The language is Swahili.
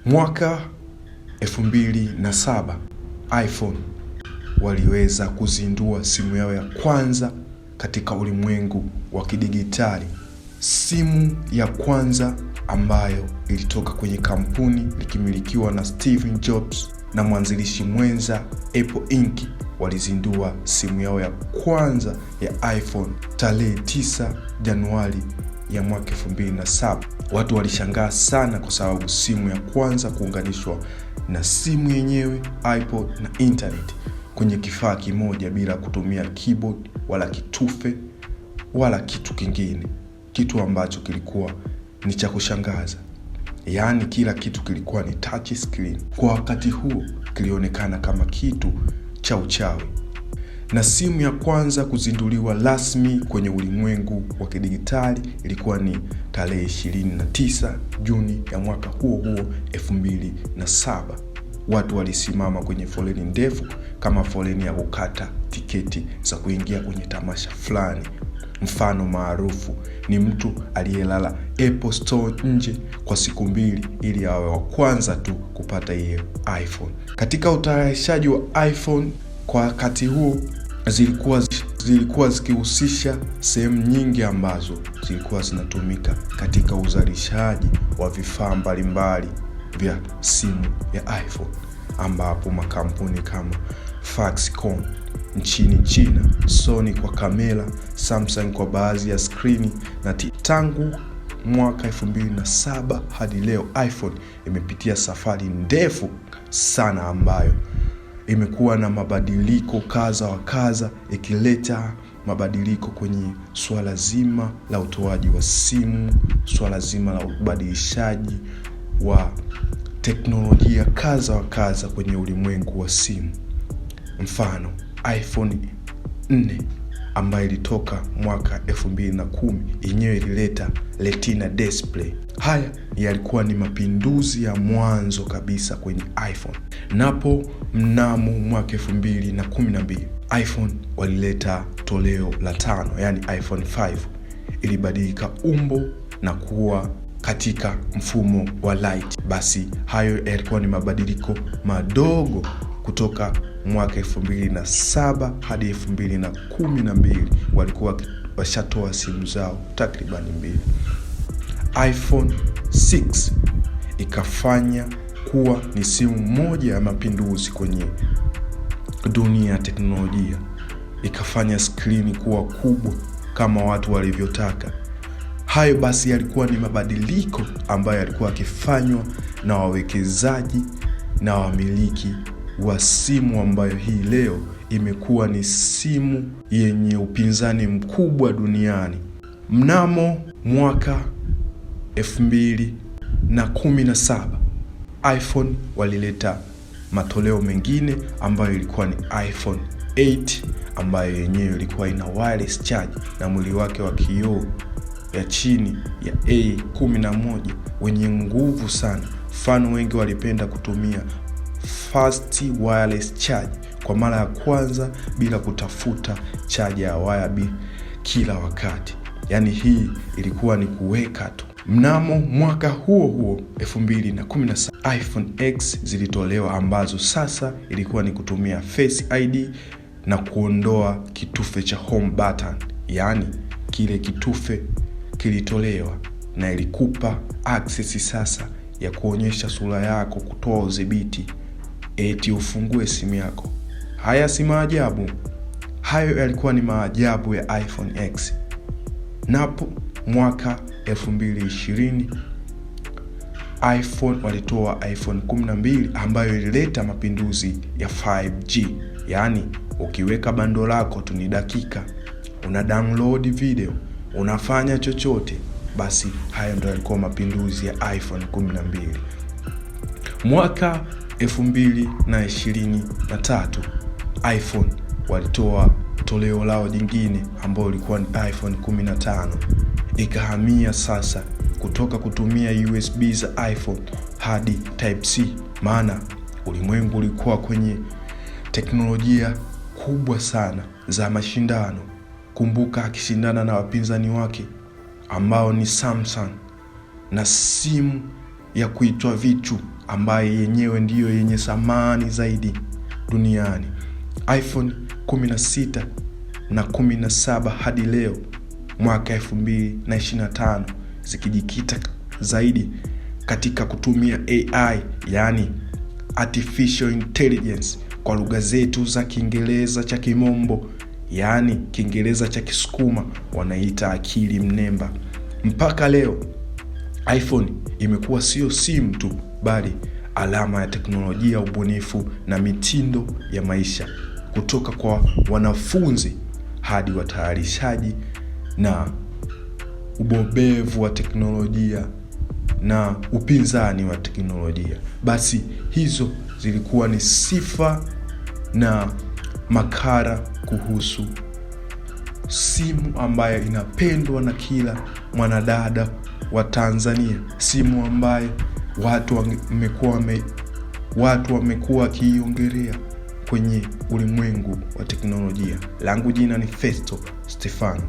Mwaka 2007 iPhone waliweza kuzindua simu yao ya kwanza katika ulimwengu wa kidigitali. Simu ya kwanza ambayo ilitoka kwenye kampuni likimilikiwa na Steve Jobs na mwanzilishi mwenza Apple Inc. walizindua simu yao ya kwanza ya iPhone tarehe 9 Januari ya mwaka 2007. Watu walishangaa sana kwa sababu simu ya kwanza kuunganishwa na simu yenyewe, iPod na internet kwenye kifaa kimoja bila kutumia keyboard wala kitufe wala kitu kingine, kitu ambacho kilikuwa ni cha kushangaza. Yaani kila kitu kilikuwa ni touch screen. Kwa wakati huo kilionekana kama kitu cha uchawi. Na simu ya kwanza kuzinduliwa rasmi kwenye ulimwengu wa kidigitali ilikuwa ni tarehe 29 Juni ya mwaka huo 2007. Watu walisimama kwenye foleni ndefu kama foleni ya kukata tiketi za kuingia kwenye tamasha fulani. Mfano maarufu ni mtu aliyelala Apple Store nje kwa siku 2 ili awe wa kwanza tu kupata hiyo iPhone. Katika utayarishaji wa iPhone kwa wakati huo zilikuwa zikihusisha sehemu nyingi ambazo zilikuwa zinatumika katika uzalishaji wa vifaa mbalimbali vya simu ya iPhone, ambapo makampuni kama Foxconn nchini China, Sony kwa kamera, Samsung kwa baadhi ya skrini na tangu mwaka 2007 hadi leo iPhone imepitia safari ndefu sana ambayo imekuwa na mabadiliko kadha wa kadha, ikileta mabadiliko kwenye swala zima la utoaji wa simu, swala zima la ubadilishaji wa teknolojia kadha wa kadha kwenye ulimwengu wa simu. Mfano, iPhone 4 ambayo ilitoka mwaka 2010 yenyewe ilileta Retina display. Haya yalikuwa ni mapinduzi ya mwanzo kabisa kwenye iPhone. Napo mnamo mwaka 2012 iPhone walileta toleo la 5, yani iPhone 5. Ilibadilika umbo na kuwa katika mfumo wa light. Basi hayo yalikuwa ni mabadiliko madogo kutoka mwaka 2007 hadi 2012 walikuwa washatoa simu zao takriban 2. iPhone 6 ikafanya kuwa ni simu moja ya mapinduzi kwenye dunia ya teknolojia. Ikafanya skrini kuwa kubwa kama watu walivyotaka. Hayo basi yalikuwa ni mabadiliko ambayo yalikuwa yakifanywa na wawekezaji na wamiliki wa simu ambayo hii leo imekuwa ni simu yenye upinzani mkubwa duniani. Mnamo mwaka 2017 iPhone walileta matoleo mengine ambayo ilikuwa ni iPhone 8 ambayo yenyewe ilikuwa ina wireless charge na mwili wake wa kioo ya chini ya A11 wenye nguvu sana. Mfano wengi walipenda kutumia fast wireless charge kwa mara ya kwanza bila kutafuta charge ya wire kila wakati. Yaani hii ilikuwa ni kuweka tu. Mnamo mwaka huo 2017 iPhone X zilitolewa ambazo sasa ilikuwa ni kutumia Face ID na kuondoa kitufe cha home button. Yaani kile kitufe kilitolewa na ilikupa access sasa ya kuonyesha sura yako, kutoa udhibiti eti ufungue simu yako. Haya si maajabu. Hayo yalikuwa ni maajabu ya iPhone X. Napo mwaka 2020 iPhone walitoa iPhone 12 ambayo ilileta mapinduzi ya 5G. Yaani ukiweka bando lako tu ni dakika una download video, unafanya chochote. Basi hayo ndio yalikuwa mapinduzi ya iPhone 12. Mwaka 2023 iPhone walitoa toleo lao jingine ambalo lilikuwa ni iPhone 15. Ikahamia sasa kutoka kutumia USB za iPhone hadi Type C, maana ulimwengu ulikuwa kwenye teknolojia kubwa sana za mashindano. Kumbuka akishindana na wapinzani wake ambao ni Samsung na simu ya kuitwa vitu ambaye yenyewe ndiyo yenye thamani zaidi duniani. iPhone 16 na 17 hadi leo mwaka 2025 zikijikita zaidi katika kutumia AI, yani artificial intelligence kwa lugha zetu za Kiingereza cha Kimombo, yani Kiingereza cha Kisukuma wanaita akili mnemba. Mpaka leo iPhone imekuwa sio simu tu, bali alama ya teknolojia, ubunifu na mitindo ya maisha, kutoka kwa wanafunzi hadi watayarishaji na ubobevu wa teknolojia na upinzani wa teknolojia. Basi hizo zilikuwa ni sifa na makala kuhusu simu ambayo inapendwa na kila mwanadada wa Tanzania, simu ambayo watu wamekuwa wakiongelea kwenye ulimwengu wa teknolojia. Langu jina ni Festo Stefano.